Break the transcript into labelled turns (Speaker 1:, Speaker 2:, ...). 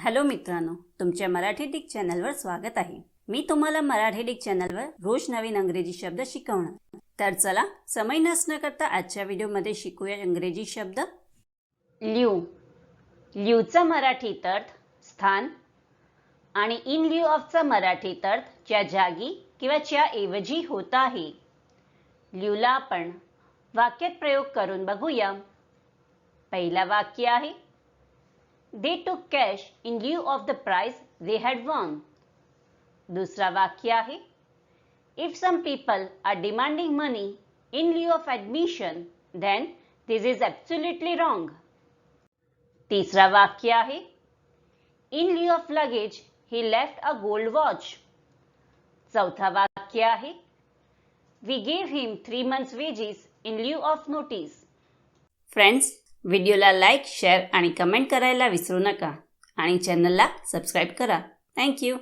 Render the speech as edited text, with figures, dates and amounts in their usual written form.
Speaker 1: Hello मित्रांनो, तुमच्या Marathi Dick चॅनलवर स्वागत आहे। मी तुम्हाला मराठी डिक चॅनलवर रोज नवीन इंग्रजी शब्द शिकवणार। तर चला समय नष्ट न करता आजच्या व्हिडिओमध्ये शिकूया इंग्रजी शब्द। ल्यू। ल्यूचा मराठीत अर्थ स्थान आणि इन लिeu ऑफचा मराठीत अर्थ च्या जागी किंवा च्या ऐवजी होत आहे। ल्यूला आपण वाक्यात प्रयोग करून बघूया। पहिला वाक्य आहे They took cash in lieu of the prize they had won. दूसरा वाक्य आहे If some people are demanding money in lieu of admission, then this is absolutely wrong. तीसरा वाक्य आहे In lieu of luggage, he left a gold watch. चौथा वाक्य आहे We gave him 3 months wages in lieu of notice. Friends, व्हिडिओला like, share आणि comment करायला विसरू नका आणि चॅनलला सबस्क्राईब करा। थँक्यू।